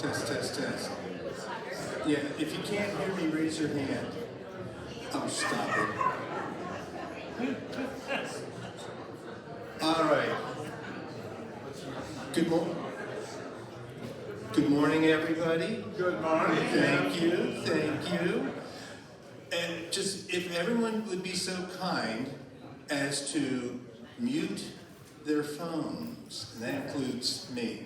Test, test, test. Yeah, if you can't hear me, raise your hand. Oh, stop it. All right. Good morning, everybody. Good morning. Thank you. And just, if everyone would be so kind as to mute their phones, and that includes me.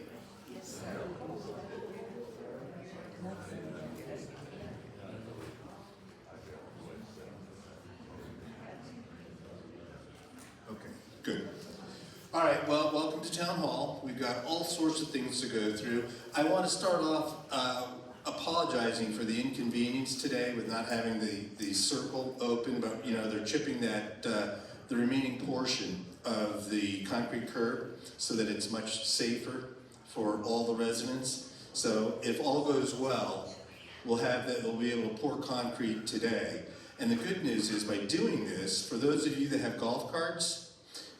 Okay, good. All right, well, welcome to Town Hall. We've got all sorts of things to go through. I want to start off apologizing for the inconvenience today with not having the circle open, but they're chipping that the remaining portion of the concrete curb so that it's much safer for all the residents. So if all goes well, we'll be able to pour concrete today. And the good news is by doing this, for those of you that have golf carts,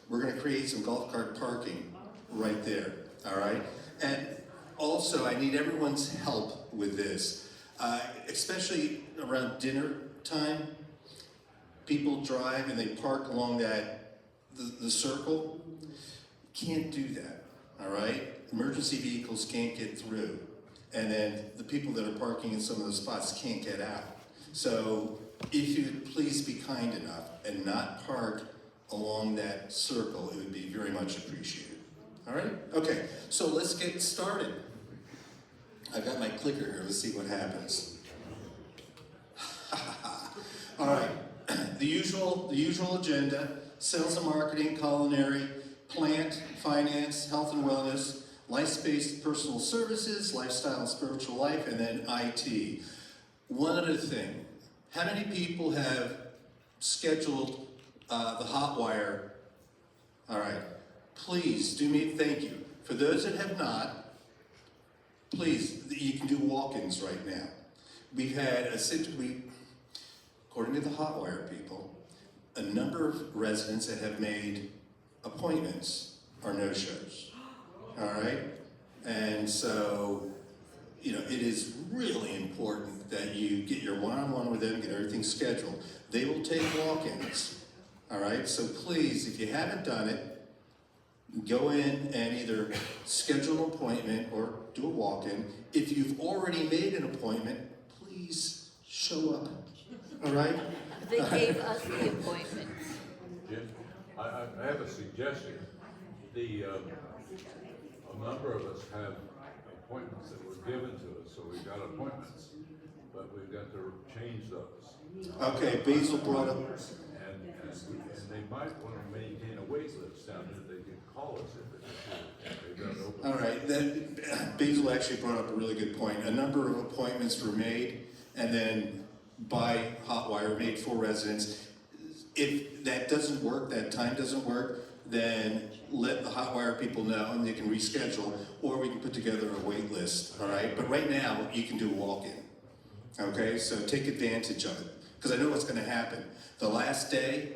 we're going to create some golf cart parking right there, all right? And also, I need everyone's help with this, especially around dinner time. People drive and they park along the circle. Can't do that, all right? Emergency vehicles can't get through. And then the people that are parking in some of those spots can't get out. So if you would please be kind enough and not park along that circle, it would be very much appreciated. All right? Okay, so let's get started. I've got my clicker here. Let's see what happens. All right, the usual agenda: sales and marketing, culinary, plant, finance, health and wellness, life-based personal services, lifestyle and spiritual life, and then IT. One other thing: how many people have scheduled the hot wire? All right, please do me a thank you. For those that have not, please, you can do walk-ins right now. We've had according to the hot wire people, a number of residents that have made appointments are no-shows. All right, and so it is really important that you get your one-on-one with them, get everything scheduled. They will take walk-ins. All right, so please, if you haven't done it, go in and either schedule an appointment or do a walk-in. If you've already made an appointment, please show up. All right? They gave us the appointment. Jim, I have a suggestion. A number of us have appointments that were given to us, so we've got appointments, but we've got to change those. Okay, Basil brought up. And they might want to maintain a wait list down there. They can call us if they've got it open. All right, then Basil actually brought up a really good point. A number of appointments were made, and then by Hotwire made for residents. If that doesn't work, that time doesn't work, then let the Hotwire people know, and they can reschedule, or we can put together a wait list. All right, but right now you can do a walk-in. Okay, so take advantage of it, because I know what's going to happen. The last day,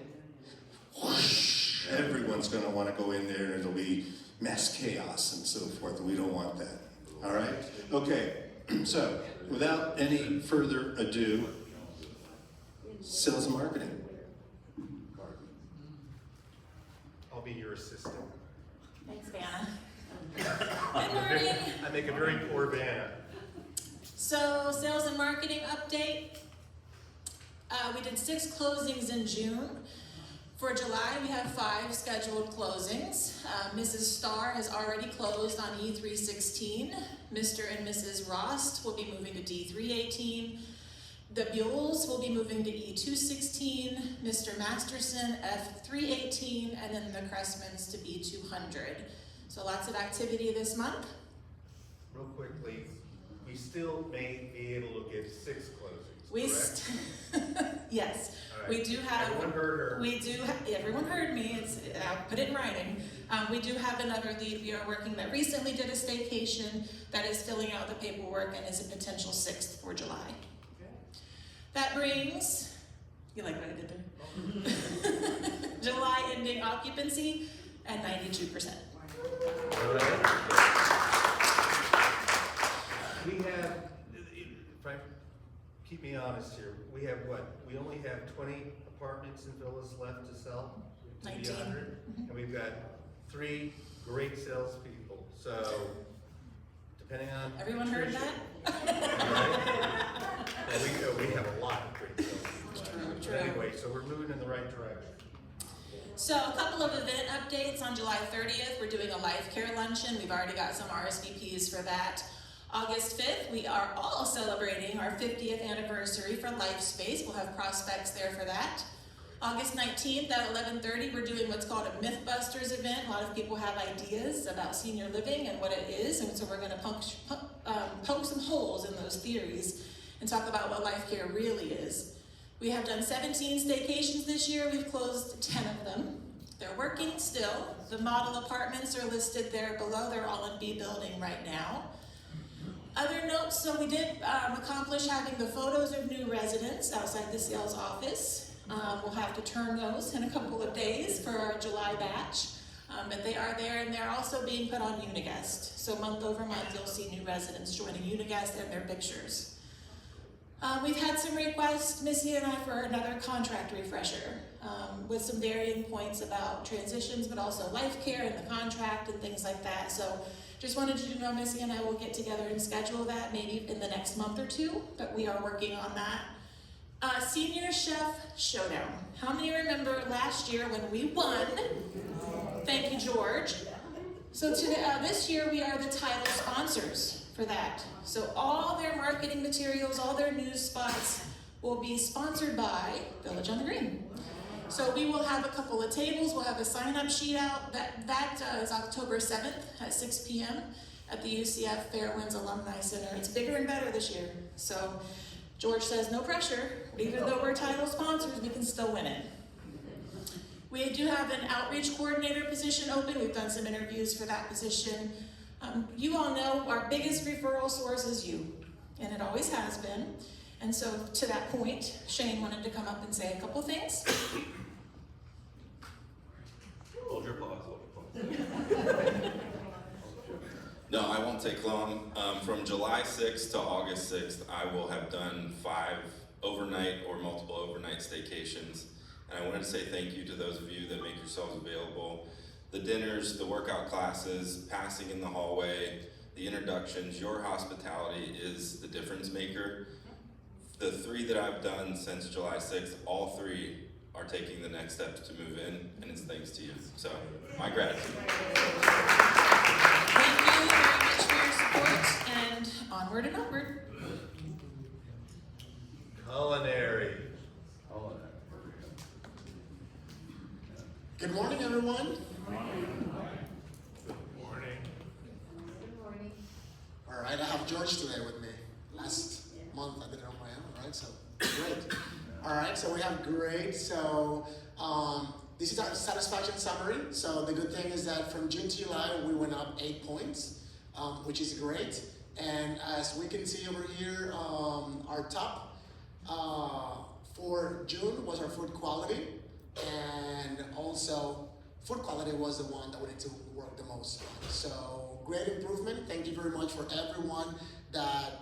whoosh, everyone's going to want to go in there, and it'll be mass chaos and so forth, and we don't want that. All right? Okay, so without any further ado, sales and marketing. I'll be your assistant. Thanks, Vanna. Good morning. I make a very poor Vanna. So, sales and marketing update. We did 6 closings in June. For July, we have 5 scheduled closings. Mrs. Starr has already closed on E316. Mr. and Mrs. Rost will be moving to D318. The Buells will be moving to E216, Mr. Masterson F318, and then the Cressmans to B200. So lots of activity this month. Real quickly, we still may be able to get 6 closings, We correct? yes, All right. we do have. Everyone heard her. We do. Everyone heard me. I'll put it in writing. We do have another lead we are working that recently did a staycation that is filling out the paperwork and is a potential 6th for July. That brings, you like what I did there? July ending occupancy at 92%. We have, Frank, keep me honest here, we have what? We only have 20 apartments and villas left to sell? To be 19. 100? And we've got 3 great salespeople, so depending on. Everyone heard attrition- that? Well, we have a lot of great salespeople. True. Anyway, so we're moving in the right direction. So a couple of event updates. On July 30th, we're doing a life care luncheon. We've already got some RSVPs for that. August 5th, we are all celebrating our 50th anniversary for LifeSpace. We'll have prospects there for that. August 19th at 11:30, we're doing what's called a Mythbusters event. A lot of people have ideas about senior living and what it is, and so we're going to poke some holes in those theories and talk about what life care really is. We have done 17 staycations this year. We've closed 10 of them. They're working still. The model apartments are listed there below. They're all in B building right now. Other notes, so we did accomplish having the photos of new residents outside the sales office. We'll have to turn those in a couple of days for our July batch. But they are there, and they're also being put on Uniguest. So month over month, you'll see new residents joining Uniguest and their pictures. We've had some requests, Missy and I, for another contract refresher with some varying points about transitions, but also life care and the contract and things like that. So just wanted you to know Missy and I will get together and schedule that maybe in the next month or two, but we are working on that. Senior Chef Showdown. How many remember last year when we won? Thank you, George. So this year we are the title sponsors for that. So all their marketing materials, all their news spots will be sponsored by Village on the Green. So we will have a couple of tables, we'll have a sign-up sheet out. That is October 7th at 6 p.m. at the UCF Fairwinds Alumni Center. It's bigger and better this year. So George says no pressure, even though we're title sponsors, we can still win it. We do have an outreach coordinator position open. We've done some interviews for that position. You all know our biggest referral source is you, and it always has been. And so to that point, Shane wanted to come up and say a couple things. Hold your applause, hold your applause. No, I won't take long. From July 6th to August 6th, I will have done 5 overnight or multiple overnight staycations. And I wanted to say thank you to those of you that make yourselves available. The dinners, the workout classes, passing in the hallway, the introductions, your hospitality is the difference maker. The 3 that I've done since July 6th, all 3 are taking the next steps to move in, and it's thanks to you. So, my gratitude. Thank you very much for your support, and onward and upward. Culinary. All of that. Good morning, everyone. Morning. All right, I have George today with me. Last month I did it on my own, right? So great. All right, so we have great. So this is our satisfaction summary. So the good thing is that from June to July we went up 8 points, which is great. And as we can see over here, our top for June was our food quality, and also food quality was the one that we need to work the most on. So great improvement. Thank you very much for everyone that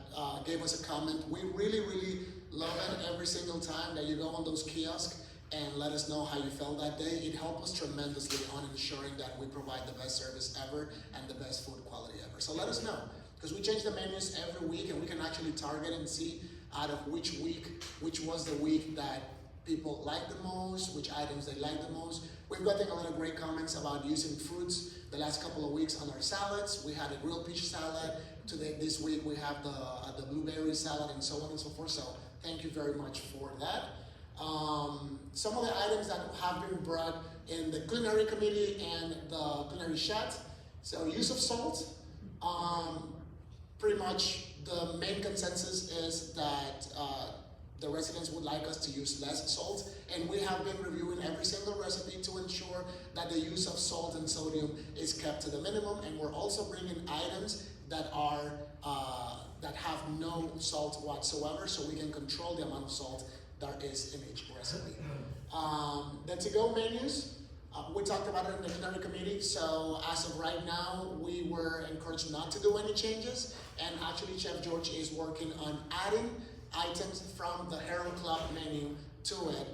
gave us a comment. We really, really love it every single time that you go on those kiosks and let us know how you felt that day. It helped us tremendously on ensuring that we provide the best service ever and the best food quality ever. So let us know, because we change the menus every week and we can actually target and see out of which week, which was the week that people like the most, which items they like the most. We've gotten a lot of great comments about using fruits the last couple of weeks on our salads. We had a grilled peach salad. This week we have the blueberry salad and so on and so forth. So thank you very much for that. Some of the items that have been brought in the culinary committee and the culinary chat. So use of salt. Pretty much the main consensus is that the residents would like us to use less salt, and we have been reviewing every single recipe to ensure that the use of salt and sodium is kept to the minimum, and we're also bringing items that are that have no salt whatsoever, so we can control the amount of salt that is in each recipe. The to-go menus, We talked about it in the culinary committee, so as of right now, we were encouraged not to do any changes, and actually Chef George is working on adding items from the Herald Club menu to it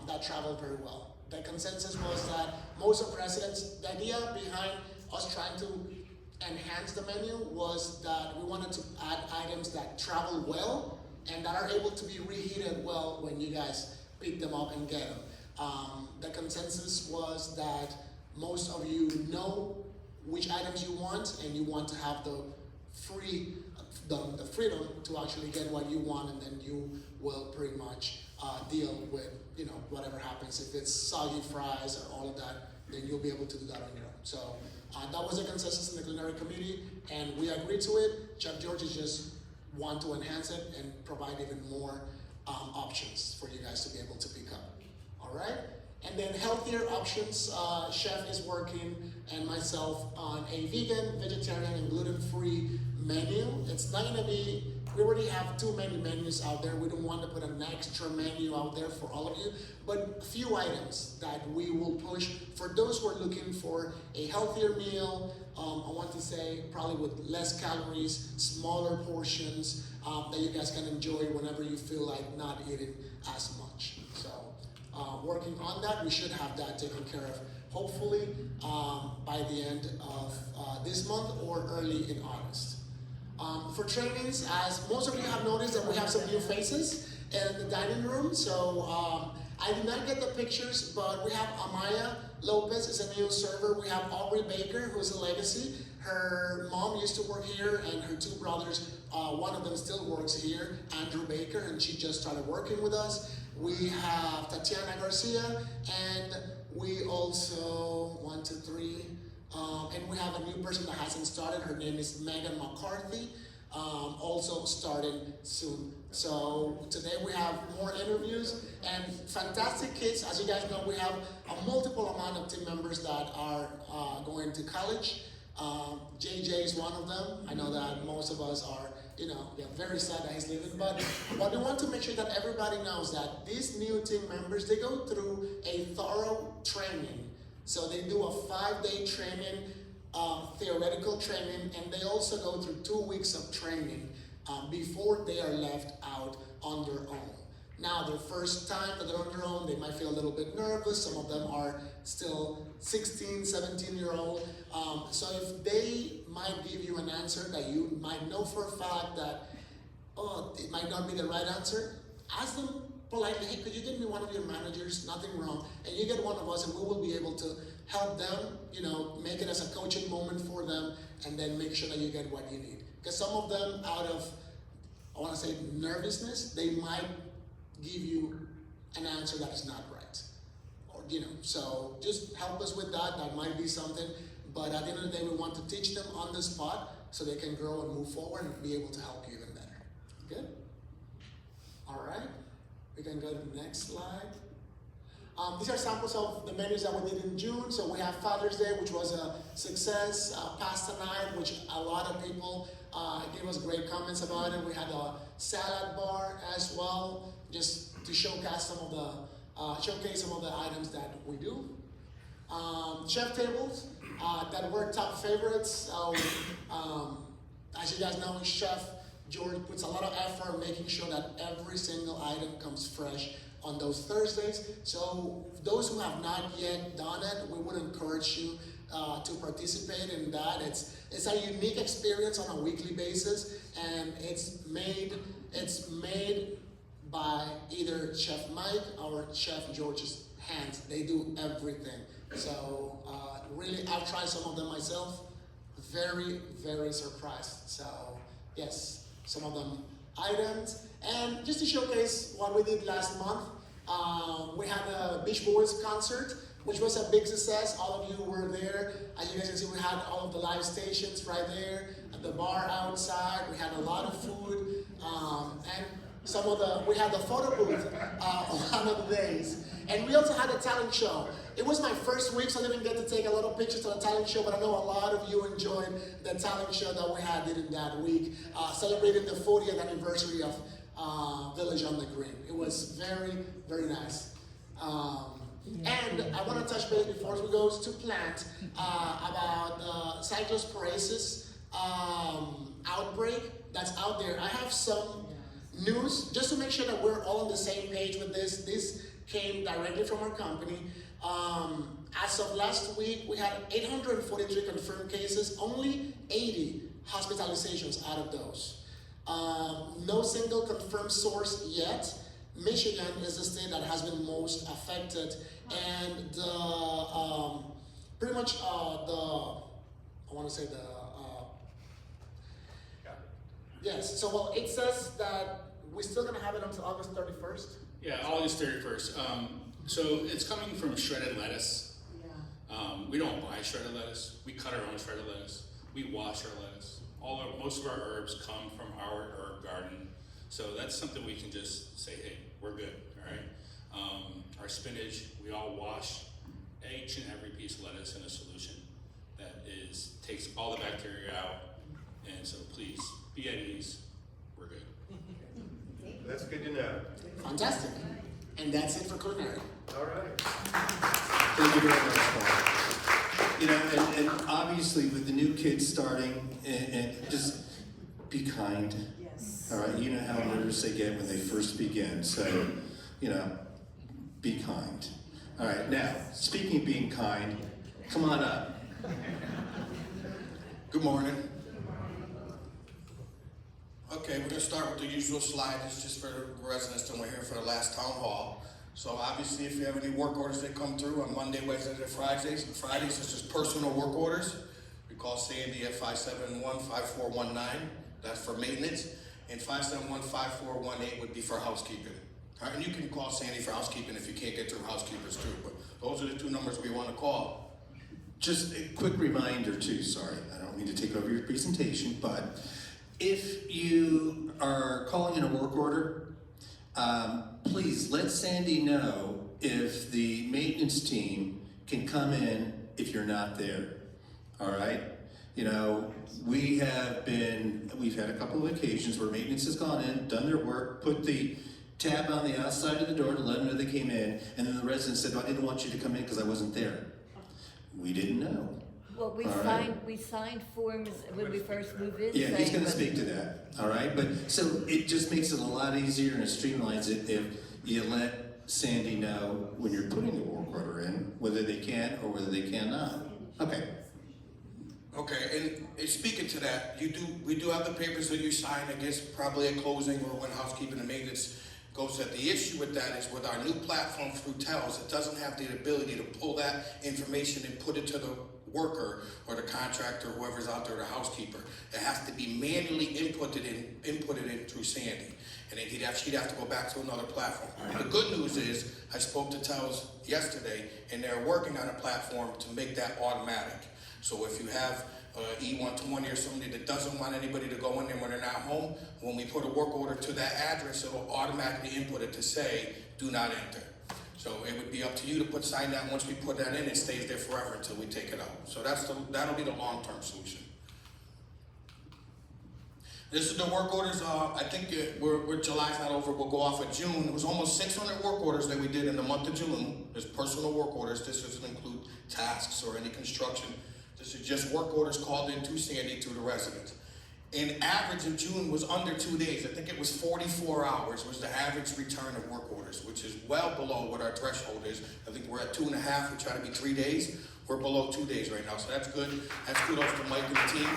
that travel very well. The consensus was that most of residents, the idea behind us trying to enhance the menu was that we wanted to add items that travel well and that are able to be reheated well when you guys pick them up and get them. The consensus was that most of you know which items you want, and you want to have the freedom to actually get what you want, and then you will pretty much deal with whatever happens. If it's soggy fries or all of that, then you'll be able to do that on your own. So that was a consensus in the culinary committee, and we agreed to it. Chef George is just want to enhance it and provide even more options for you guys to be able to pick up. All right? And then healthier options, Chef is working and myself on a vegan, vegetarian, and gluten-free menu. It's not gonna be, we already have too many menus out there. We don't want to put an extra menu out there for all of you, but a few items that we will push for those who are looking for a healthier meal. I want to say probably with less calories, smaller portions that you guys can enjoy whenever you feel like not eating as much. So working on that, we should have that taken care of hopefully by the end of this month or early in August. For trainings, as most of you have noticed that we have some new faces in the dining room. So I did not get the pictures, but we have Amaya Lopez is a new server. We have Aubrey Baker, who's a legacy. Her mom used to work here, and her two brothers, one of them still works here, Andrew Baker, and she just started working with us. We have Tatiana Garcia, and we also, 1, 2, 3, and we have a new person that hasn't started. Her name is Megan McCarthy, also starting soon. So today we have more interviews and fantastic kids. As you guys know, we have a multiple amount of team members that are going to college. JJ is one of them. I know that most of us are, very sad that he's leaving, but we want to make sure that everybody knows that these new team members, they go through a thorough training. So they do a 5-day training, theoretical training, and they also go through 2 weeks of training before they are left out on their own. Now, their first time that they're on their own, they might feel a little bit nervous. Some of them are still 16, 17-year-old. So if they might give you an answer that you might know for a fact that, it might not be the right answer, ask them politely, hey, could you give me one of your managers? Nothing wrong. And you get one of us, and we will be able to help them, make it as a coaching moment for them, and then make sure that you get what you need. Because some of them, out of, I want to say, nervousness, they might give you an answer that is not right. Or, so just help us with that. That might be something. But at the end of the day, we want to teach them on the spot so they can grow and move forward and be able to help you even better. Good? All right. We can go to the next slide. These are samples of the menus that we did in June. So we have Father's Day, which was a success. Pasta night, which a lot of people gave us great comments about it. We had a salad bar as well, just to showcase some of the items that we do. Chef tables that were top favorites. So as you guys know, Chef George puts a lot of effort making sure that every single item comes fresh on those Thursdays. So those who have not yet done it, we would encourage you to participate in that. It's a unique experience on a weekly basis, and it's made by either Chef Mike or Chef George's hands. They do everything. So really, I've tried some of them myself. Very, very surprised. So yes, some of them items. And just to showcase what we did last month, we had a Beach Boys concert, which was a big success. All of you were there. As you guys can see, we had all of the live stations right there, at the bar outside. We had a lot of food, and we had the photo booth on one of the days. And we also had a talent show. It was my first week, so I didn't get to take a lot of pictures of the talent show, but I know a lot of you enjoyed the talent show that we had in that week, celebrating the 40th anniversary of Village on the Green. It was very, very nice. And I want to touch base before we go to plant about cyclosporasis outbreak that's out there. I have some news just to make sure that we're all on the same page with this. This came directly from our company. As of last week, we had 843 confirmed cases, only 80 hospitalizations out of those. No single confirmed source yet. Michigan is the state that has been most affected, and pretty much yes. So well, it says that we're still gonna have it until August 31st. Yeah, August 31st. So it's coming from shredded lettuce. We don't buy shredded lettuce. We cut our own shredded lettuce. We wash our lettuce. Most of our herbs come from our herb garden. So that's something we can just say, hey, we're good, all right? Our spinach, we all wash each and every piece of lettuce in a solution that takes all the bacteria out. And so please, be at ease, we're good. That's good to know. Fantastic. And that's it for culinary. All right. Thank you very much, Paul. You know, and obviously with the new kids starting, and just be kind. Yes. All right, you know how nervous they get when they first begin, so, you know, be kind. All right, now, speaking of being kind, come on up. Good morning. Okay, we're gonna start with the usual slide. It's just for the residents that were here for the last town hall. So obviously, if you have any work orders that come through on Monday, Wednesdays, and Fridays, it's just personal work orders. We call Sandy at 571-5419. That's for maintenance. And 571-5418 would be for housekeeping. All right, and you can call Sandy for housekeeping if you can't get through housekeepers too. But those are the two numbers we want to call. Just a quick reminder too, sorry, I don't mean to take over your presentation, but if you are calling in a work order, please let Sandy know if the maintenance team can come in if you're not there, all right? You know, we've had a couple of occasions where maintenance has gone in, done their work, put the tab on the outside of the door to let them know they came in, and then the resident said, I didn't want you to come in because I wasn't there. We didn't know. Well, we signed forms when we first moved in. Yeah, he's saying gonna that- speak to that, all right? But, so it just makes it a lot easier and it streamlines it if you let Sandy know when you're putting the work order in, whether they can or whether they cannot. Okay. Okay, and speaking to that, we do have the papers that you sign against probably a closing or when housekeeping and maintenance goes that. The issue with that is with our new platform through TELS, it doesn't have the ability to pull that information and put it to the worker or the contractor, whoever's out there, the housekeeper. It has to be manually inputted in through Sandy. And then she'd have to go back to another platform. The good news is, I spoke to TELS yesterday, and they're working on a platform to make that automatic. So if you have E120 or somebody that doesn't want anybody to go in there when they're not home, when we put a work order to that address, it will automatically input it to say, do not enter. So it would be up to you to sign that. Once we put that in, it stays there forever until we take it out. So that'll be the long-term solution. This is the work orders. I think July's not over. We'll go off of June. It was almost 600 work orders that we did in the month of June. There's personal work orders. This doesn't include tasks or any construction. This is just work orders called in to Sandy to the residents. In average in June was under 2 days. I think it was 44 hours was the average return of work orders, which is well below what our threshold is. I think we're at 2.5. We try to be 3 days. We're below 2 days right now, so that's good. That's kudos to Mike and the team.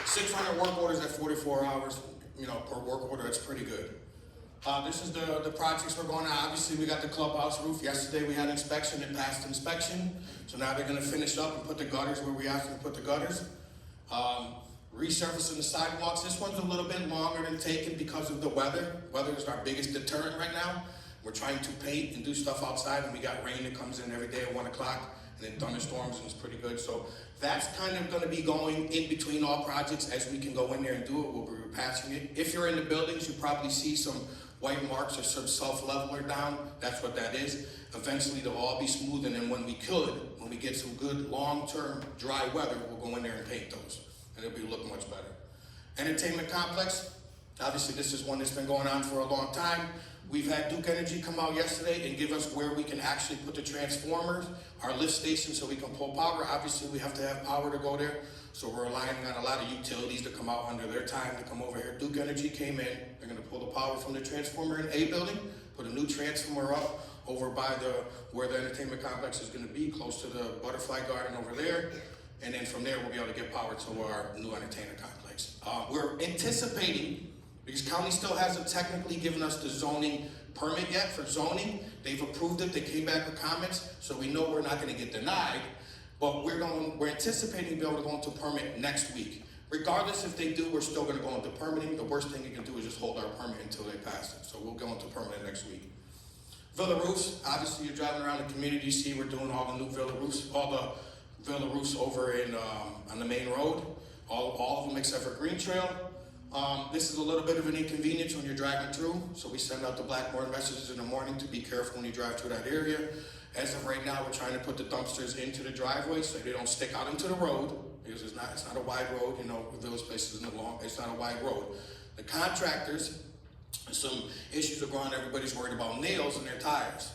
600 work orders at 44 hours, per work order. That's pretty good. This is the projects we're going on. Obviously, we got the clubhouse roof. Yesterday, we had inspection. It passed inspection. So now they're going to finish up and put the gutters where we asked them to put the gutters. Resurfacing the sidewalks. This one's a little bit longer than taken because of the weather. Weather is our biggest deterrent right now. We're trying to paint and do stuff outside, and we got rain that comes in every day at 1 o'clock, and then thunderstorms, and it's pretty good. So that's kind of going to be going in between all projects as we can go in there and do it. We'll be repatching it. If you're in the buildings, you probably see some white marks or some self-leveler down. That's what that is. Eventually, they'll all be smooth, and then when we get some good long-term dry weather, we'll go in there and paint those, and it'll be look much better. Entertainment complex. Obviously, this is one that's been going on for a long time. We've had Duke Energy come out yesterday and give us where we can actually put the transformers, our lift station, so we can pull power. Obviously, we have to have power to go there, so we're relying on a lot of utilities to come out under their time to come over here. Duke Energy came in, they're gonna pull the power from the transformer in A building, put a new transformer up over by where the entertainment complex is gonna be, close to the Butterfly Garden over there. And then from there, we'll be able to get power to our new entertainment complex. We're anticipating, because county still hasn't technically given us the zoning permit yet for zoning. They've approved it, they came back with comments, so we know we're not gonna get denied. But we're anticipating to be able to go into permit next week. Regardless if they do, we're still gonna go into permitting. The worst thing you can do is just hold our permit until they pass it. So we'll go into permit next week. Villa roofs, obviously you're driving around the community, you see we're doing all the new Villa roofs, all the Villa roofs over in, on the main road. All of them except for Green Trail. This is a little bit of an inconvenience when you're driving through, so we send out the blackboard messages in the morning to be careful when you drive through that area. As of right now, we're trying to put the dumpsters into the driveway so they don't stick out into the road, because it's not a wide road, you know, Village Place isn't long, it's not a wide road. The contractors, some issues are going on, everybody's worried about nails in their tires.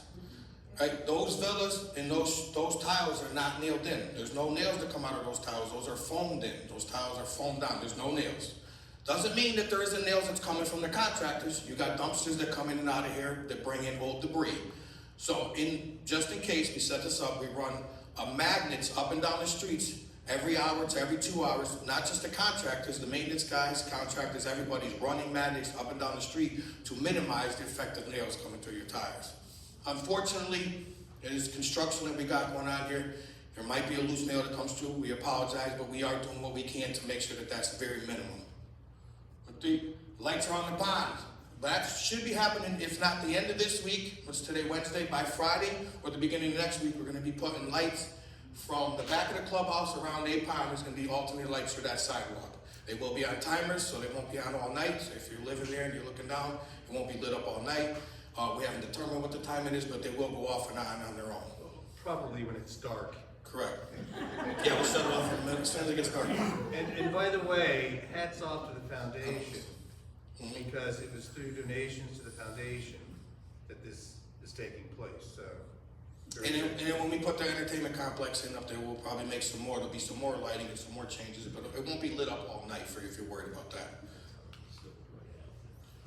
Right, those villas and those tiles are not nailed in. There's no nails that come out of those tiles. Those are foamed in. Those tiles are foamed down. There's no nails. Doesn't mean that there isn't nails that's coming from the contractors. You got dumpsters that come in and out of here that bring in old debris. So just in case we set this up, we run magnets up and down the streets every hour to every 2 hours. Not just the contractors, the maintenance guys, contractors, everybody's running magnets up and down the street to minimize the effect of nails coming through your tires. Unfortunately, it is construction that we got going on here. There might be a loose nail that comes through. We apologize, but we are doing what we can to make sure that that's very minimum. But the lights are on the pond. That should be happening, if not the end of this week, what's today, Wednesday, by Friday, or the beginning of next week, we're gonna be putting lights from the back of the clubhouse around A Pond. There's gonna be alternate lights for that sidewalk. They will be on timers, so they won't be on all night. So if you're living there and you're looking down, it won't be lit up all night. We haven't determined what the time it is, but they will go off and on their own. Probably when it's dark. Correct. Yeah, we'll shut it off in a minute as soon as it gets dark. And by the way, hats off to the foundation, because it was through donations to the foundation that this is taking place, so. And then when we put the entertainment complex in up there, we'll probably make some more, there'll be some more lighting and some more changes, but it won't be lit up all night for you if you're worried about that.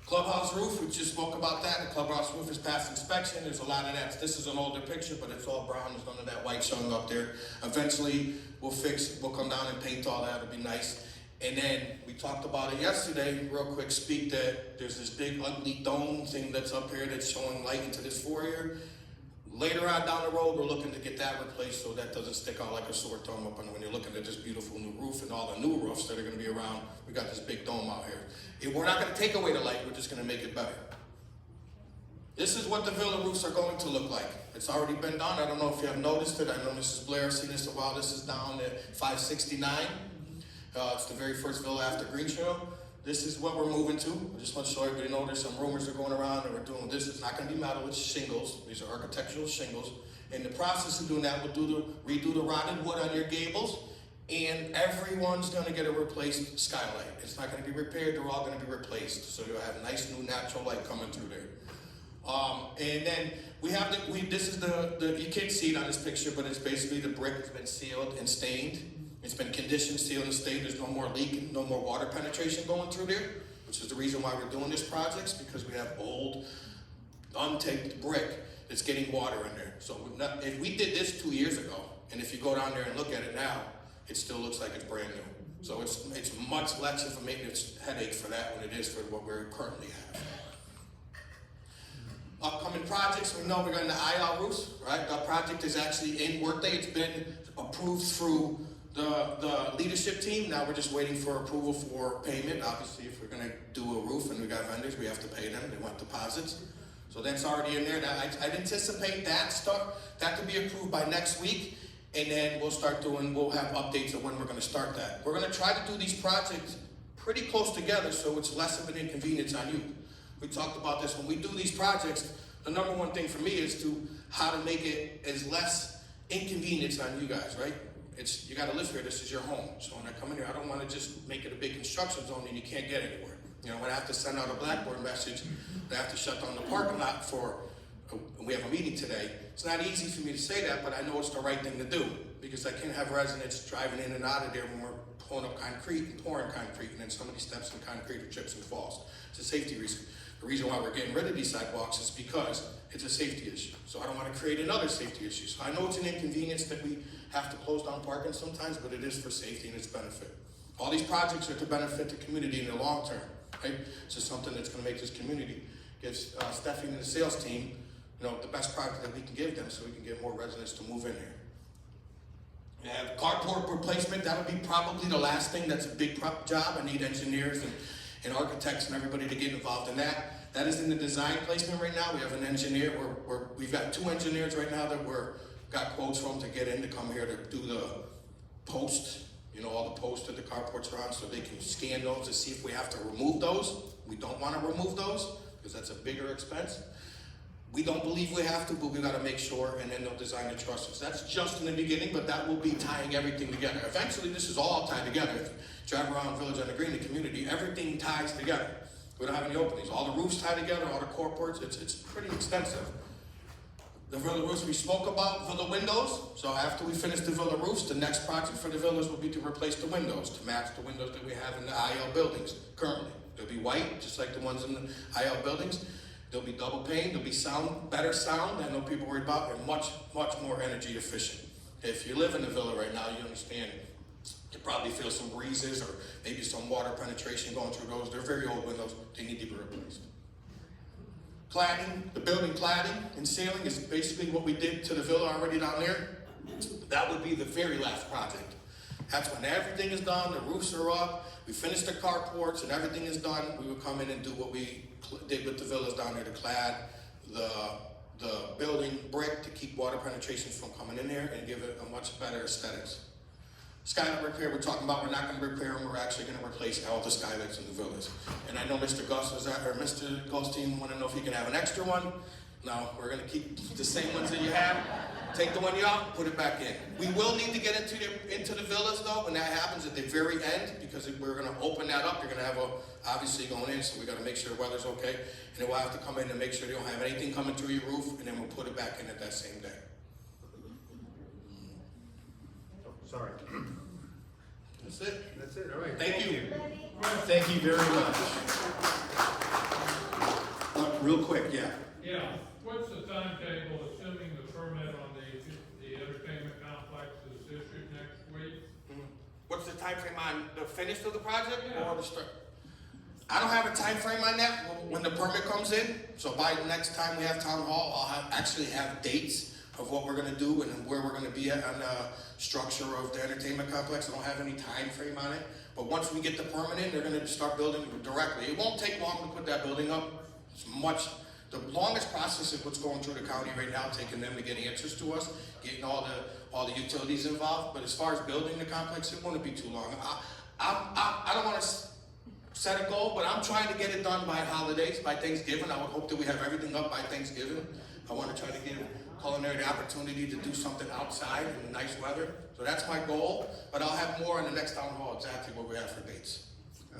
Clubhouse roof, we just spoke about that. The clubhouse roof is past inspection. There's a lot of that. This is an older picture, but it's all brown. There's none of that white showing up there. Eventually, we'll come down and paint all that. It'll be nice. And then we talked about it yesterday, real quick speak, that there's this big ugly dome thing that's up here that's showing light into this foyer. Later on down the road, we're looking to get that replaced so that doesn't stick out like a sore thumb up when you're looking at this beautiful new roof and all the new roofs that are gonna be around. We got this big dome out here. We're not gonna take away the light, we're just gonna make it better. This is what the villa roofs are going to look like. It's already been done. I don't know if you have noticed it. I know Mrs. Blair has seen this a while. This is down at 569. It's the very first villa after Green Trail. This is what we're moving to. I just want to show everybody know there's some rumors that are going around that we're doing this. It's not going to be metal, it's shingles. These are architectural shingles. In the process of doing that, we'll redo the rotted wood on your gables, and everyone's going to get a replaced skylight. It's not going to be repaired, they're all going to be replaced. So you'll have nice new natural light coming through there. And then we have this is you can't see it on this picture, but it's basically the brick has been sealed and stained. It's been conditioned, sealed, and stained. There's no more leak, no more water penetration going through there, which is the reason why we're doing this project, because we have old, untaped brick that's getting water in there. So if we did this 2 years ago, and if you go down there and look at it now, it still looks like it's brand new. So it's much less of a maintenance headache for that than it is for what we currently have. Upcoming projects, we know we're going to IL roofs, right? The project is actually in workday. It's been approved through the leadership team. Now we're just waiting for approval for payment. Obviously, if we're going to do a roof and we got vendors, we have to pay them. They want deposits. So that's already in there. Now, I'd anticipate that to be approved by next week. And then we'll have updates of when we're going to start that. We're going to try to do these projects pretty close together so it's less of an inconvenience on you. We talked about this. When we do these projects, the number one thing for me is how to make it as less inconvenience on you guys, right? You got to live here. This is your home. So when I come in here, I don't want to just make it a big construction zone and you can't get anywhere. You know, when I have to send out a Blackboard message, they have to shut down the parking lot we have a meeting today. It's not easy for me to say that, but I know it's the right thing to do, because I can't have residents driving in and out of there when we're pulling up concrete and pouring concrete, and then somebody steps in concrete or trips and falls. It's a safety reason. The reason why we're getting rid of these sidewalks is because it's a safety issue. So I don't want to create another safety issue. So I know it's an inconvenience that we have to close down parking sometimes, but it is for safety and its benefit. All these projects are to benefit the community in the long term, right? It's just something that's going to make this community, gives Stephanie and the sales team, you know, the best product that we can give them, so we can get more residents to move in here. We have carport replacement. That would be probably the last thing. That's a big job. I need engineers and architects and everybody to get involved in that. That is in the design placement right now. We have an engineer. We've got 2 engineers right now that got quotes from to get in to come here to do the post. You know, all the posts that the carports are on, so they can scan those to see if we have to remove those. We don't want to remove those because that's a bigger expense. We don't believe we have to, but we got to make sure, and then they'll design the trusses. That's just in the beginning, but that will be tying everything together. Eventually, this is all tied together. If you drive around Village on the Green, the community, everything ties together. We don't have any openings. All the roofs tie together, all the carports. It's pretty extensive. The Villa roofs we spoke about, Villa windows. So after we finish the Villa roofs, the next project for the villas will be to replace the windows, to match the windows that we have in the IL buildings currently. They'll be white, just like the ones in the IL buildings. They'll be double pane, they'll be better sound, I know people worry about, and much, much more energy efficient. If you live in the villa right now, you understand, you probably feel some breezes or maybe some water penetration going through those. They're very old windows, they need to be replaced. Cladding, the building cladding and ceiling is basically what we did to the villa already down there. That would be the very last project. That's when everything is done, the roofs are up, we finished the carports and everything is done, we would come in and do what we did with the villas down there, to clad the building brick to keep water penetration from coming in there and give it a much better aesthetics. Skylight repair, we're talking about, we're not going to repair them, we're actually going to replace all the skylights in the villas. And I know Mr. Gus was at, or Mr. Goldstein want to know if he can have an extra one. No, we're going to keep the same ones that you have. Take the one you out, put it back in. We will need to get into the villas though, when that happens at the very end, because if we're gonna open that up, you're gonna have obviously going in, so we gotta make sure the weather's okay. And then we'll have to come in and make sure you don't have anything coming through your roof, and then we'll put it back in at that same day. Sorry. That's it. That's it, all right. Thank you. Thank you very much. Real quick, yeah. Yeah, what's the timetable, assuming the permit on the entertainment complex is issued next week? What's the time frame on the finish of the project or the start? I don't have a time frame on that when the permit comes in. So by the next time we have town hall, I'll actually have dates of what we're gonna do and where we're gonna be at on the structure of the entertainment complex. I don't have any time frame on it. But once we get the permit in, they're gonna start building directly. It won't take long to put that building up. The longest process is what's going through the county right now, taking them to get answers to us, getting all the utilities involved. But as far as building the complex, it won't be too long. I don't want to set a goal, but I'm trying to get it done by holidays, by Thanksgiving. I would hope that we have everything up by Thanksgiving. I want to try to give culinary the opportunity to do something outside in nice weather. So that's my goal, but I'll have more in the next town hall exactly what we have for dates.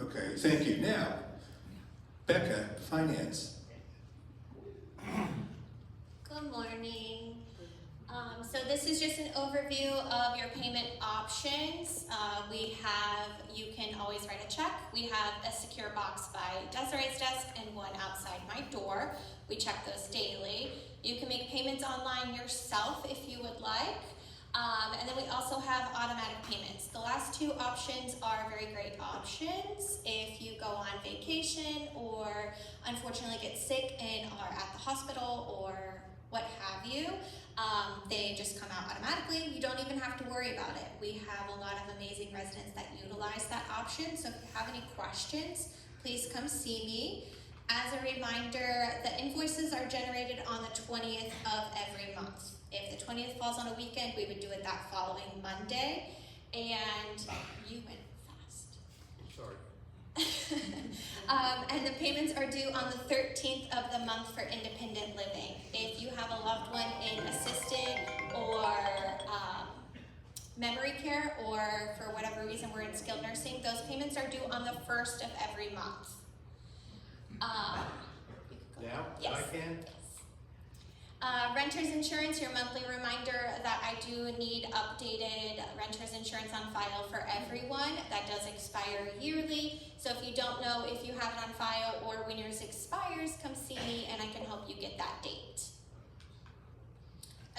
Okay, thank you. Now, Becca, finance. Good morning. So this is just an overview of your payment options. You can always write a check. We have a secure box by Desiree's desk and one outside my door. We check those daily. You can make payments online yourself if you would like. And then we also have automatic payments. The last two options are very great options. If you go on vacation or unfortunately get sick and are at the hospital or what have you, they just come out automatically. You don't even have to worry about it. We have a lot of amazing residents that utilize that option. So if you have any questions, please come see me. As a reminder, the invoices are generated on the 20th of every month. If the 20th falls on a weekend, we would do it that following Monday. And you went fast. Sorry. And the payments are due on the 13th of the month for independent living. If you have a loved one in assisted or memory care, or for whatever reason we're in skilled nursing, those payments are due on the 1st of every month. Now, Yes. I can? Renter's insurance, your monthly reminder that I do need updated renter's insurance on file for everyone. That does expire yearly. So if you don't know if you have it on file or when yours expires, come see me and I can help you get that date.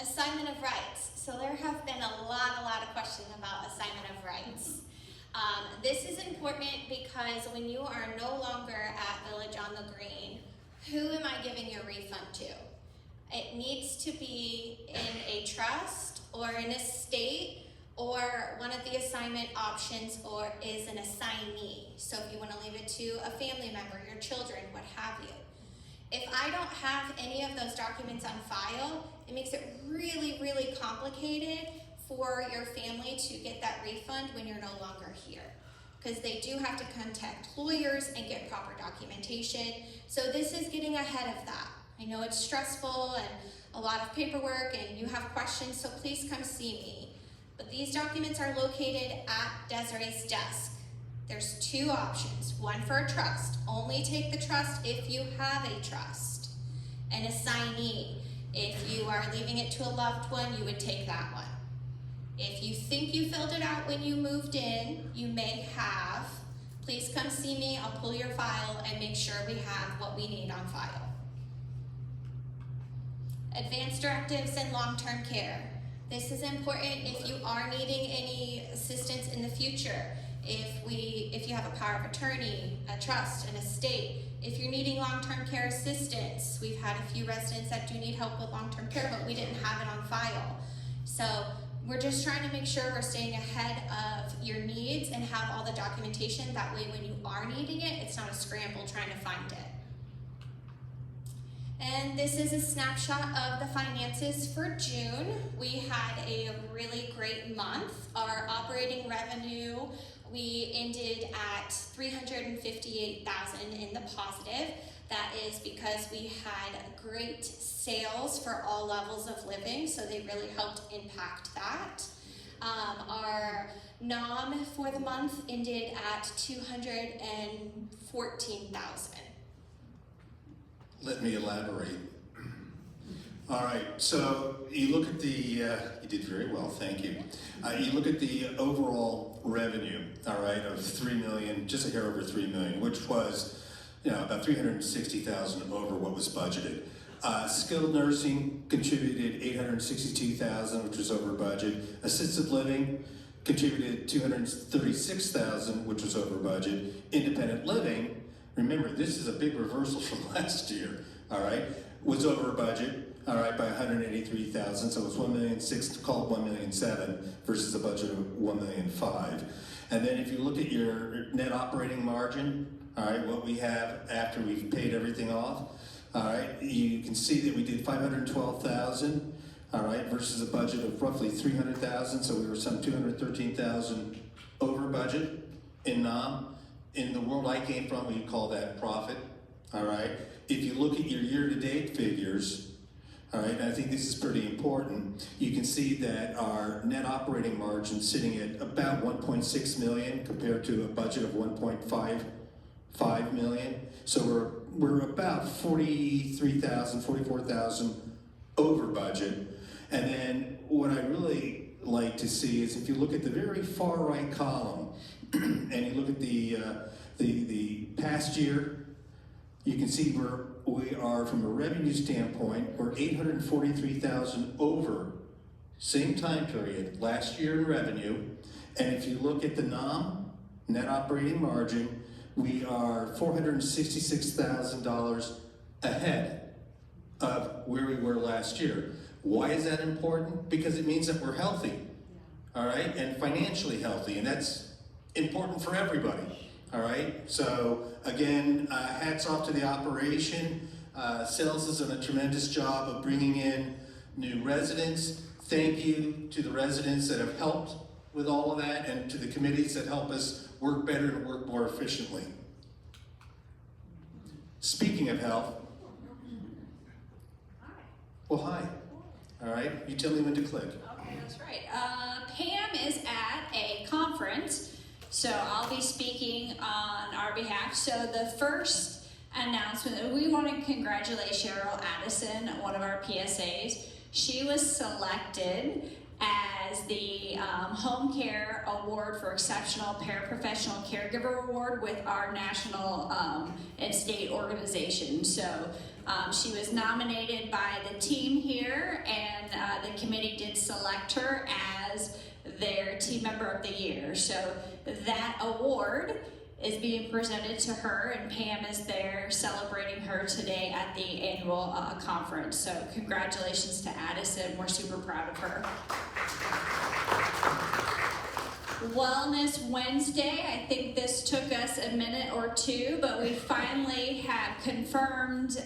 Assignment of rights. So there have been a lot of questions about assignment of rights. This is important because when you are no longer at Village on the Green, who am I giving your refund to? It needs to be in a trust or an estate, or one of the assignment options, or is an assignee. So if you want to leave it to a family member, your children, what have you. If I don't have any of those documents on file, it makes it really complicated for your family to get that refund when you're no longer here. Because they do have to contact lawyers and get proper documentation. So this is getting ahead of that. I know it's stressful and a lot of paperwork and you have questions, so please come see me. But these documents are located at Desiree's desk. There's two options. One for a trust. Only take the trust if you have a trust. An assignee. If you are leaving it to a loved one, you would take that one. If you think you filled it out when you moved in, you may have. Please come see me. I'll pull your file and make sure we have what we need on file. Advanced directives and long-term care. This is important if you are needing any assistance in the future. If you have a power of attorney, a trust, an estate, if you're needing long-term care assistance, we've had a few residents that do need help with long-term care, but we didn't have it on file. So we're just trying to make sure we're staying ahead of your needs and have all the documentation. That way when you are needing it, it's not a scramble trying to find it. And this is a snapshot of the finances for June. We had a really great month. Our operating revenue, we ended at $358,000 in the positive. That is because we had great sales for all levels of living, so they really helped impact that. Our NOM for the month ended at $214,000. Let me elaborate. All right, so you look at the, you did very well, thank you. You look at the overall revenue, all right, of 3 million, just a hair over 3 million, which was, about 360,000 over what was budgeted. Skilled nursing contributed 862,000, which was over budget. Assisted living contributed 236,000, which was over budget. Independent living, remember, this is a big reversal from last year, all right, was over budget, all right, by 183,000, so it was 1,600,000, call it 1,700,000 versus a budget of 1,500,000. And then if you look at your net operating margin, all right, what we have after we've paid everything off, all right, you can see that we did 512,000, all right, versus a budget of roughly 300,000, so we were some 213,000 over budget in NOM. In the world I came from, we call that profit, all right? If you look at your year-to-date figures, all right, and I think this is pretty important, you can see that our net operating margin sitting at about 1.6 million compared to a budget of 1.55 million. So we're about 43,000, 44,000 over budget. And then what I really like to see is if you look at the very far right column, and you look at the past year, you can see where we are from a revenue standpoint. We're 843,000 over same time period last year in revenue. And if you look at the NOM, net operating margin, we are $466,000 ahead of where we were last year. Why is that important? Because it means that we're healthy, all right, and financially healthy, and that's important for everybody, all right? So again, hats off to the operation. Sales has done a tremendous job of bringing in new residents. Thank you to the residents that have helped with all of that and to the committees that help us work better and work more efficiently. Speaking of health, well, hi, all right? You tell me when to click. Okay, that's right. Pam is at a conference, so I'll be speaking on our behalf. So the first announcement. We want to congratulate Cheryl Addison, one of our PSAs. She was selected as the Home Care Award for Exceptional Paraprofessional Caregiver Award with our national and state organization. So she was nominated by the team here, and the committee did select her as their team member of the year. So that award is being presented to her, and Pam is there celebrating her today at the annual conference. So congratulations to Addison, we're super proud of her. Wellness Wednesday, I think this took us a minute or two, but we finally have confirmed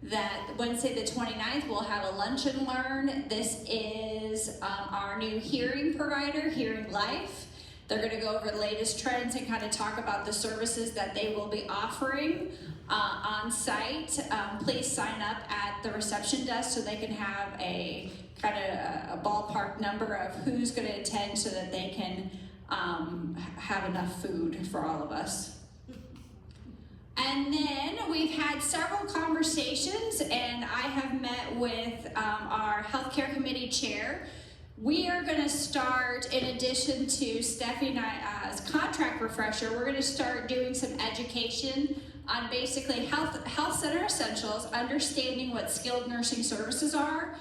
that Wednesday the 29th we'll have a lunch and learn. This is our new hearing provider, Hearing Life. They're going to go over the latest trends and kind of talk about the services that they will be offering on site. Please sign up at the reception desk so they can have a kind of a ballpark number of who's going to attend so that they can have enough food for all of us. And then we've had several conversations, and I have met with our healthcare committee chair. We are going to start, in addition to Stephanie and I's contract refresher, we're going to start doing some education on basically health center essentials, understanding what skilled nursing services are,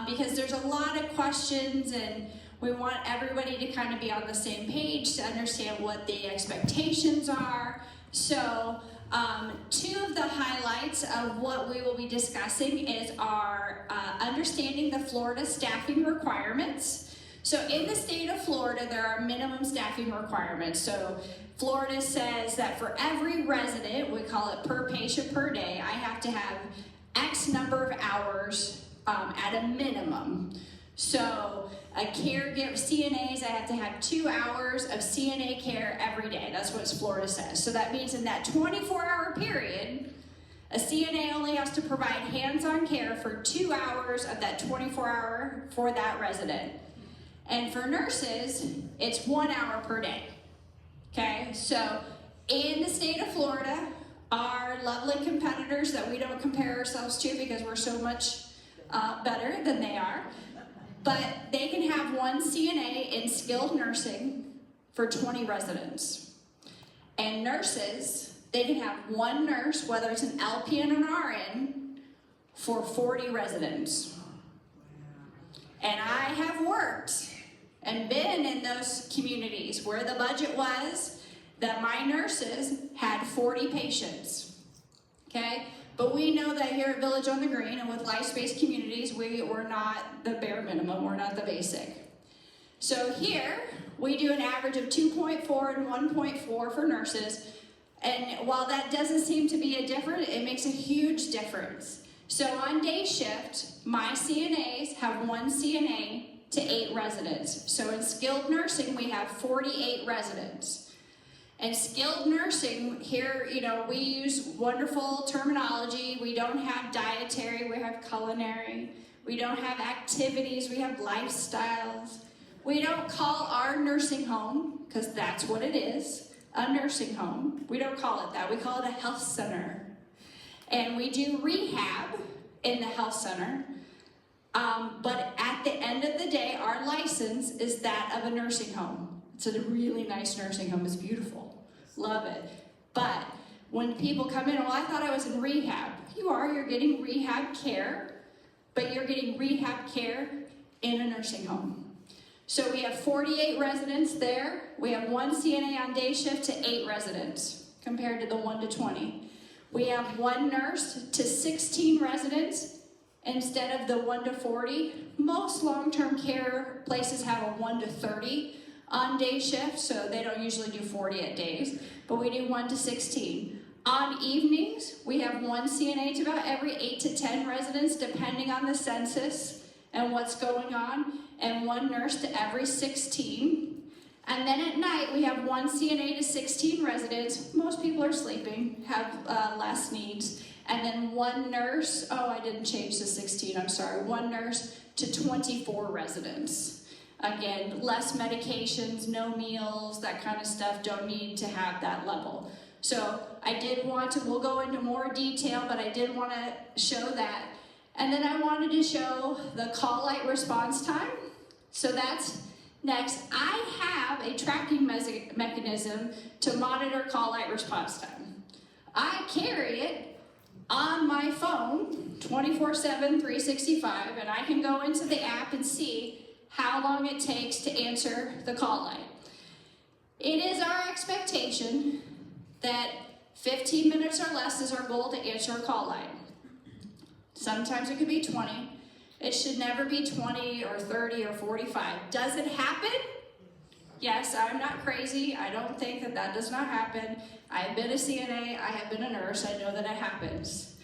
because there's a lot of questions, and we want everybody to kind of be on the same page to understand what the expectations are. So two of the highlights of what we will be discussing is our understanding the Florida staffing requirements. So in the state of Florida, there are minimum staffing requirements. So Florida says that for every resident, we call it per patient per day, I have to have X number of hours at a minimum. So a caregiver, CNAs, I have to have 2 hours of CNA care every day. That's what Florida says. So that means in that 24-hour period, a CNA only has to provide hands-on care for 2 hours of that 24-hour for that resident. And for nurses, it's 1 hour per day. Okay, so in the state of Florida, our lovely competitors that we don't compare ourselves to because we're so much better than they are, but they can have 1 CNA in skilled nursing for 20 residents. And nurses, they can have 1 nurse, whether it's an LPN or an RN, for 40 residents. And I have worked and been in those communities where the budget was that my nurses had 40 patients, okay? But we know that here at Village on the Green and with life-based communities, we're not the bare minimum, we're not the basic. So here, we do an average of 2.4 and 1.4 for nurses, and while that doesn't seem to be a difference, it makes a huge difference. So on day shift, my CNAs have 1 CNA to 8 residents. So in skilled nursing, we have 48 residents. And skilled nursing, here, we use wonderful terminology. We don't have dietary, we have culinary. We don't have activities, we have lifestyles. We don't call our nursing home, because that's what it is, a nursing home. We don't call it that, we call it a health center. And we do rehab in the health center. But at the end of the day, our license is that of a nursing home. It's a really nice nursing home, it's beautiful. Love it. But when people come in, well, I thought I was in rehab. You're getting rehab care, but you're getting rehab care in a nursing home. So we have 48 residents there. We have 1 CNA on day shift to 8 residents, compared to the 1 to 20. We have 1 nurse to 16 residents, instead of the 1 to 40. Most long-term care places have a 1 to 30 on day shift, so they don't usually do 40 at days, but we do 1 to 16. On evenings, we have 1 CNA to about every 8 to 10 residents, depending on the census and what's going on, and 1 nurse to every 16. And then at night, we have 1 CNA to 16 residents. Most people are sleeping, have less needs. And then 1 nurse, I didn't change the 16, I'm sorry, 1 nurse to 24 residents. Again, less medications, no meals, that kind of stuff, don't need to have that level. So I did want to, we'll go into more detail, but I did want to show that. And then I wanted to show the call light response time. So that's next. I have a tracking mechanism to monitor call light response time. I carry it on my phone 24/7, 365, and I can go into the app and see how long it takes to answer the call light. It is our expectation that 15 minutes or less is our goal to answer a call light. Sometimes it could be 20. It should never be 20 or 30 or 45. Does it happen? Yes, I'm not crazy. I don't think that that does not happen. I have been a CNA, I have been a nurse, I know that it happens.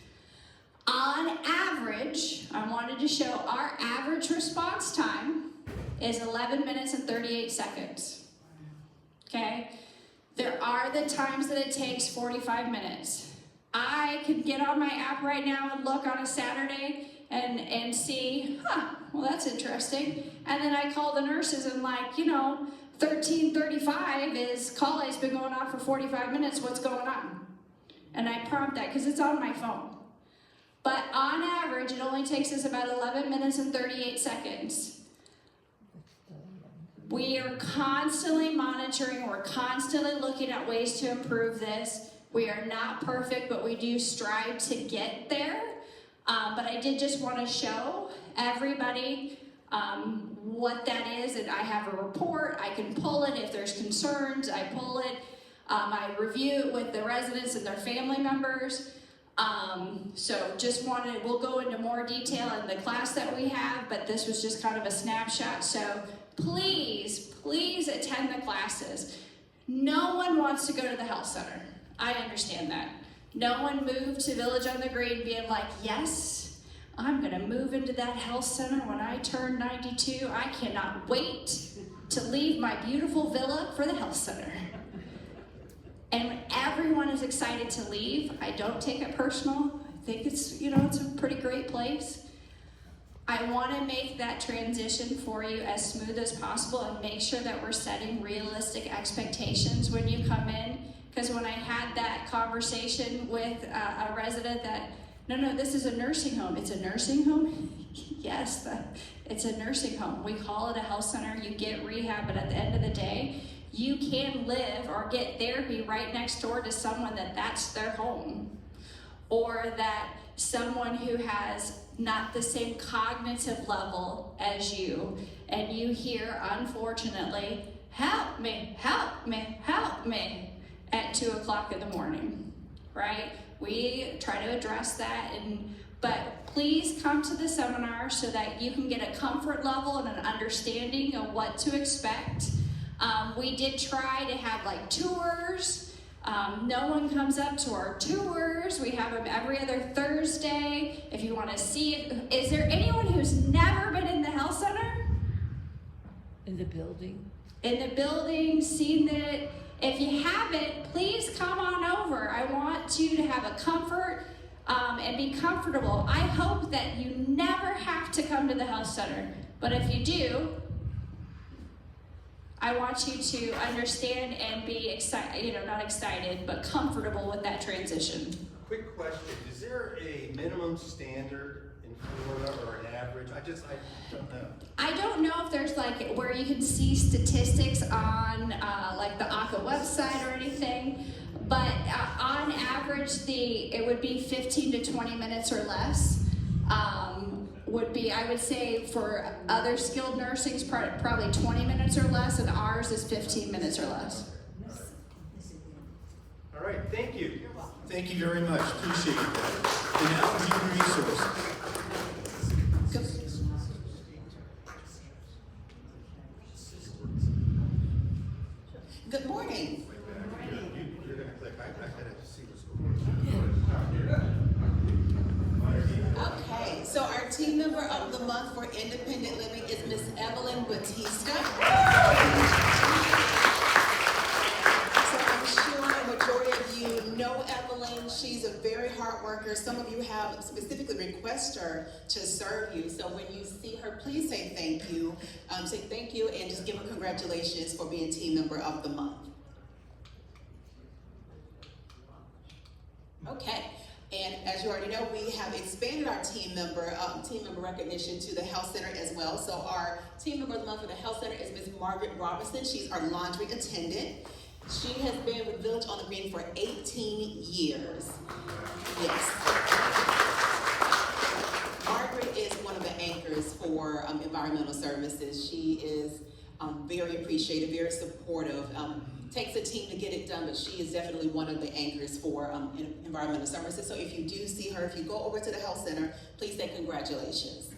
On average, I wanted to show our average response time is 11 minutes and 38 seconds. Okay? There are the times that it takes 45 minutes. I could get on my app right now and look on a Saturday and see, well, that's interesting. And then I call the nurses and 13:35 is call light's been going on for 45 minutes, what's going on? And I prompt that because it's on my phone. But on average, it only takes us about 11 minutes and 38 seconds. We are constantly monitoring, we're constantly looking at ways to improve this. We are not perfect, but we do strive to get there. But I did just want to show everybody what that is, and I have a report. I can pull it if there's concerns. I pull it. I review it with the residents and their family members. So just wanted, we'll go into more detail in the class that we have, but this was just kind of a snapshot. So please attend the classes. No one wants to go to the health center. I understand that. No one moved to Village on the Green being like, yes, I'm gonna move into that health center when I turn 92. I cannot wait to leave my beautiful villa for the health center. And everyone is excited to leave. I don't take it personal. I think it's, it's a pretty great place. I want to make that transition for you as smooth as possible and make sure that we're setting realistic expectations when you come in. Because when I had that conversation with a resident that, no, this is a nursing home. It's a nursing home? Yes, it's a nursing home. We call it a health center. You get rehab, but at the end of the day, you can live or get therapy right next door to someone that's their home. Or that someone who has not the same cognitive level as you, and you hear, unfortunately, help me, help me, help me, at 2 o'clock in the morning, right? We try to address that, but please come to the seminar so that you can get a comfort level and an understanding of what to expect. We did try to have tours. No one comes up to our tours. We have them every other Thursday. If you want to see it, is there anyone who's never been in the health center? In the building? In the building, seen it. If you haven't, please come on over. I want you to have a comfort and be comfortable. I hope that you never have to come to the health center. But if you do, I want you to understand and be excited, not excited, but comfortable with that transition. Quick question, is there a minimum standard in Florida or an average? I don't know. I don't know if there's where you can see statistics on the ACA website or anything, but on average it would be 15 to 20 minutes or less. Would be, I would say, for other skilled nursing's probably 20 minutes or less, and ours is 15 minutes or less. All right, thank you. Thank you very much, appreciate that. And now human resources. Good morning. You're gonna click, I gotta see what's going on. Okay, so our team member of the month for independent living is Miss Evelyn Batista. So I'm sure a majority of you know Evelyn. She's a very hard worker. Some of you have specifically requested her to serve you. So when you see her, please say thank you. Say thank you and just give her congratulations for being team member of the month. Okay, and as you already know, we have expanded our team member recognition to the health center as well. So our team member of the month for the health center is Ms. Margaret Robinson. She's our laundry attendant. She has been with Village on the Green for 18 years. Yes. Margaret is one of the anchors for environmental services. She is very appreciative, very supportive. Takes a team to get it done, but she is definitely one of the anchors for environmental services. So if you do see her, if you go over to the health center, please say congratulations.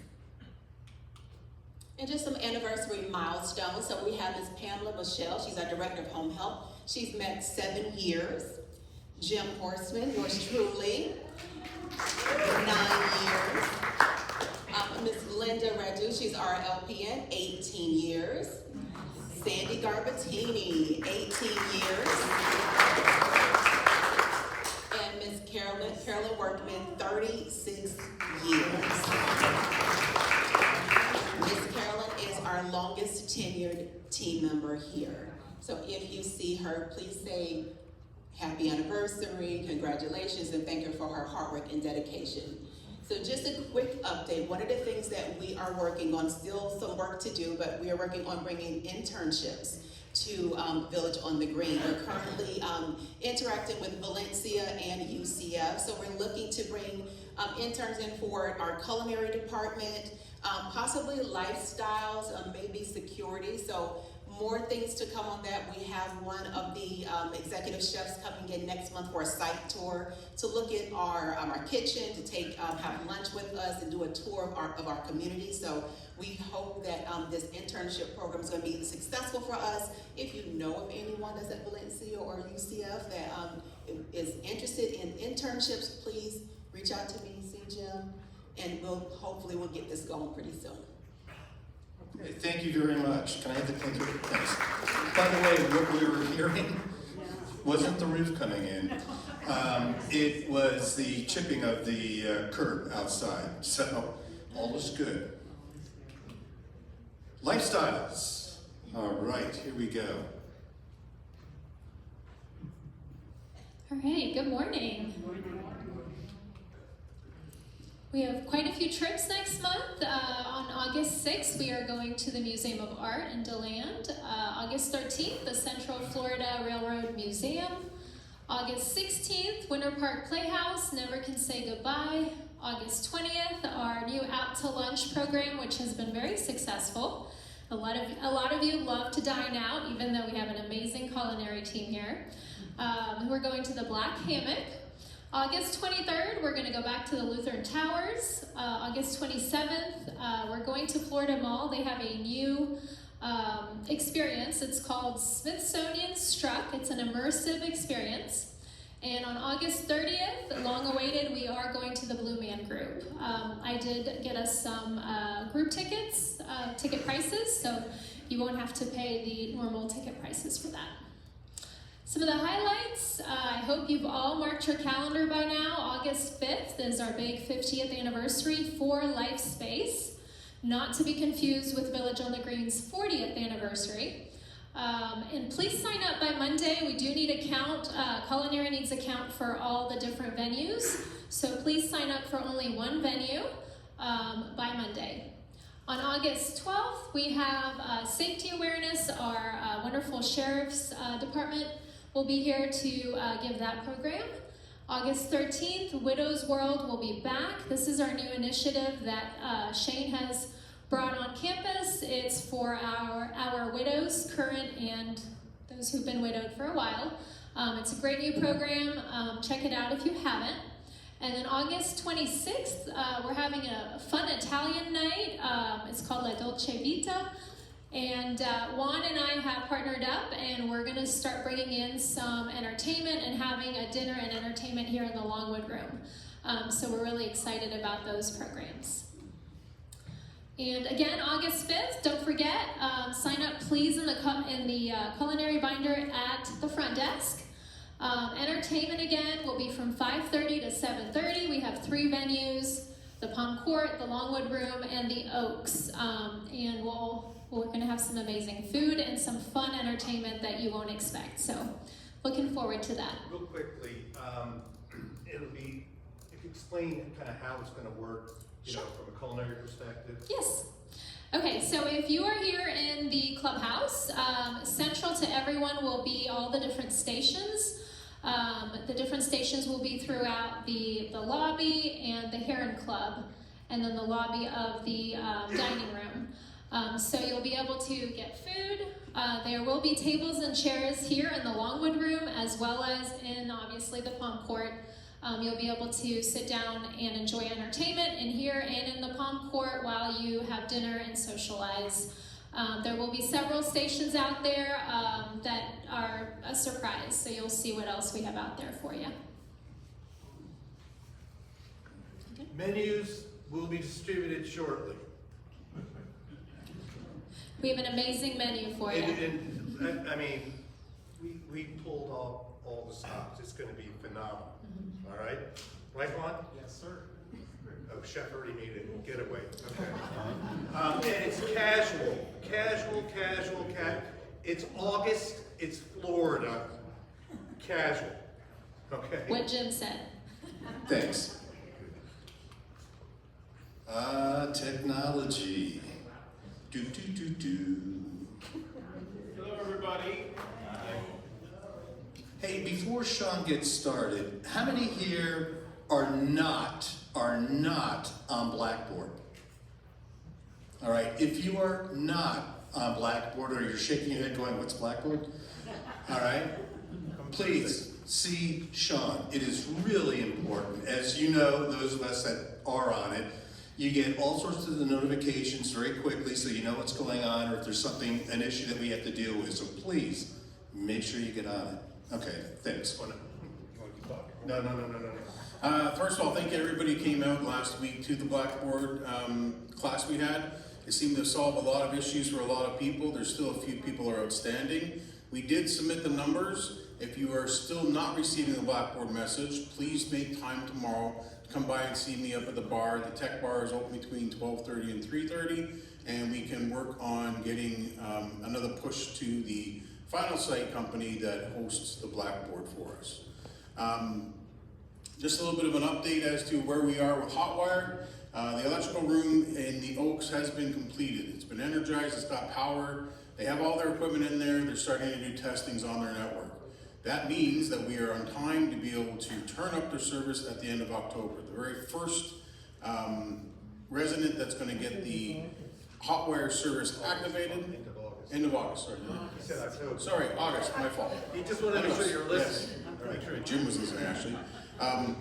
And just some anniversary milestones. So we have Ms. Pamela Michelle. She's our Director of Home Health. She's met 7 years. Jim Horseman, yours truly, 9 years. Ms. Linda Radu, she's our LPN, 18 years. Sandy Garbatini, 18 years. And Ms. Carolyn Workman, 36 years. Ms. Carolyn is our longest tenured team member here. So if you see her, please say happy anniversary, congratulations, and thank her for her hard work and dedication. So just a quick update. One of the things that we are working on, still some work to do, but we are working on bringing internships to Village on the Green. We're currently interacting with Valencia and UCF, so we're looking to bring interns in for our culinary department, possibly lifestyles, maybe security. So more things to come on that. We have one of the executive chefs coming in next month for a site tour to look at our kitchen, to take have lunch with us and do a tour of our community. So we hope that this internship program is going to be successful for us. If you know of anyone that's at Valencia or UCF that is interested in internships, please reach out to me, see Jim, and hopefully we'll get this going pretty soon. Okay, thank you very much. Can I have the clicker? Thanks. By the way, what we were hearing wasn't the roof coming in. It was the chipping of the curb outside. So all was good. Lifestyles. All right, here we go. All right, good morning. We have quite a few trips next month. On August 6th, we are going to the Museum of Art in DeLand. August 13th, the Central Florida Railroad Museum. August 16th, Winter Park Playhouse, Never Can Say Goodbye. August 20th, our new Out to Lunch program, which has been very successful. A lot of you love to dine out, even though we have an amazing culinary team here. We're going to the Black Hammock. August 23rd, we're going to go back to the Lutheran Towers. August 27th, we're going to Florida Mall. They have a new experience. It's called Smithsonian Struck. It's an immersive experience. And on August 30th, long awaited, we are going to the Blue Man Group. I did get us some group tickets, ticket prices, so you won't have to pay the normal ticket prices for that. Some of the highlights, I hope you've all marked your calendar by now. August 5th is our big 50th anniversary for Life Space, not to be confused with Village on the Green's 40th anniversary. And please sign up by Monday. We do need a count. Culinary needs a count for all the different venues. So please sign up for only one venue by Monday. On August 12th, we have safety awareness. Our wonderful sheriff's department will be here to give that program. August 13th, Widows World will be back. This is our new initiative that Shane has brought on campus. It's for our widows, current and those who've been widowed for a while. It's a great new program. Check it out if you haven't. And then August 26th, we're having a fun Italian night. It's called La Dolce Vita. And Juan and I have partnered up, and we're going to start bringing in some entertainment and having a dinner and entertainment here in the Longwood Room. So we're really excited about those programs. And again, August 5th, don't forget, sign up please in the culinary binder at the front desk. Entertainment again will be from 5:30 to 7:30. We have 3 venues, the Palm Court, the Longwood Room, and the Oaks. And we're going to have some amazing food and some fun entertainment that you won't expect. So looking forward to that. Real quickly, it'll be, if you explain kind of how it's gonna work, you know, from a culinary perspective. Yes. Okay, so if you are here in the clubhouse, central to everyone will be all the different stations. The different stations will be throughout the lobby and the Heron Club, and then the lobby of the dining room. So you'll be able to get food. There will be tables and chairs here in the Longwood room, as well as in, obviously, the Palm Court. You'll be able to sit down and enjoy entertainment in here and in the Palm Court while you have dinner and socialize. There will be several stations out there that are a surprise, so you'll see what else we have out there for you. Menus will be distributed shortly. We have an amazing menu for you. And, I mean, we pulled off all the stops. It's gonna be phenomenal. All right? Right, Juan? Yes, sir. Oh, Chef already made it. Getaway. Okay. And it's casual. It's August, it's Florida. Casual. Okay? What Jim said. Thanks. Technology. Do. Hello, everybody. Hey, before Sean gets started, how many here are not on Blackboard? All right, if you are not on Blackboard, or you're shaking your head going, what's Blackboard? All right, please see Sean. It is really important. As you know, those of us that are on it, you get all sorts of the notifications very quickly so you know what's going on, or if there's an issue that we have to deal with. So please, make sure you get on it. Okay, thanks. You wanna keep talking? No. First of all, thank you everybody who came out last week to the Blackboard class we had. It seemed to solve a lot of issues for a lot of people. There's still a few people who are outstanding. We did submit the numbers. If you are still not receiving the Blackboard message, please make time tomorrow to come by and see me up at the bar. The tech bar is open between 12:30 and 3:30, and we can work on getting another push to the final site company that hosts the Blackboard for us. Just a little bit of an update as to where we are with Hotwire. The electrical room in the Oaks has been completed. It's been energized, it's got power. They have all their equipment in there. They're starting to do testings on their network. That means that we are on time to be able to turn up their service at the end of October. The very first resident that's going to get the Hotwire service activated. End of August, sorry. He said October. Sorry, August, my fault. He just wanted to make sure you're listening. Yes. Make sure Jim was listening, actually.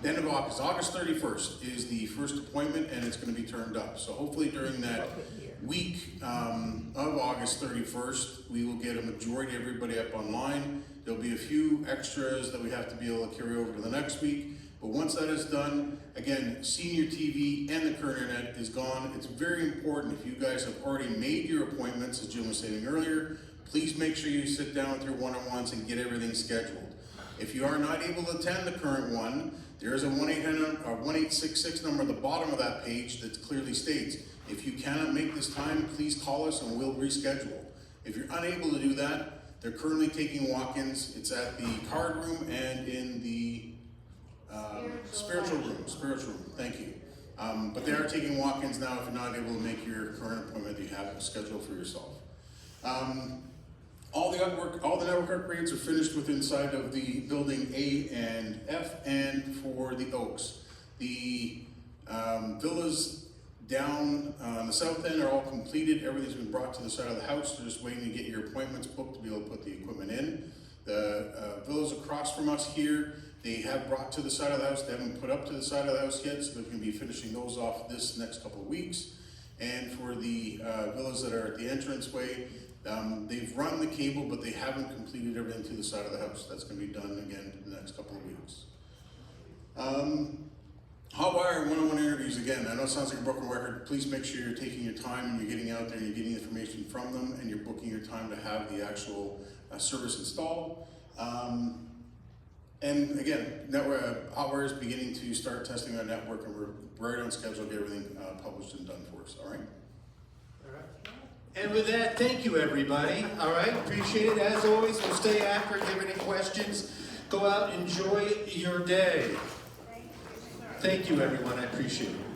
End of August, August 31st is the first appointment, and it's going to be turned up. So hopefully during that week of August 31st, we will get a majority of everybody up online. There'll be a few extras that we have to be able to carry over to the next week. But once that is done, again, Senior TV and the current internet is gone. It's very important, if you guys have already made your appointments, as Jim was saying earlier, please make sure you sit down with your one-on-ones and get everything scheduled. If you are not able to attend the current one, there is a 1-800 or 1-866 number at the bottom of that page that clearly states, if you cannot make this time, please call us and we'll reschedule. If you're unable to do that, they're currently taking walk-ins. It's at the card room and in the spiritual room, thank you. But they are taking walk-ins now if you're not able to make your current appointment that you have scheduled for yourself. All the network upgrades are finished with inside of the building A and F and for the Oaks. The villas down on the south end are all completed. Everything's been brought to the side of the house. They're just waiting to get your appointments booked to be able to put the equipment in. The villas across from us here, they have brought to the side of the house. They haven't put up to the side of the house yet, so they're going to be finishing those off this next couple of weeks. And for the villas that are at the entranceway, they've run the cable, but they haven't completed everything to the side of the house. That's going to be done again in the next couple of weeks. Hotwire one-on-one interviews, again, I know it sounds like a broken record. Please make sure you're taking your time and you're getting out there and you're getting information from them and you're booking your time to have the actual service installed. And again, Hotwire is beginning to start testing our network, and we're right on schedule to get everything published and done for us, all right? And with that, thank you, everybody. All right, appreciate it. As always, we'll stay after. If you have any questions, go out, enjoy your day. Thank you, everyone, I appreciate it.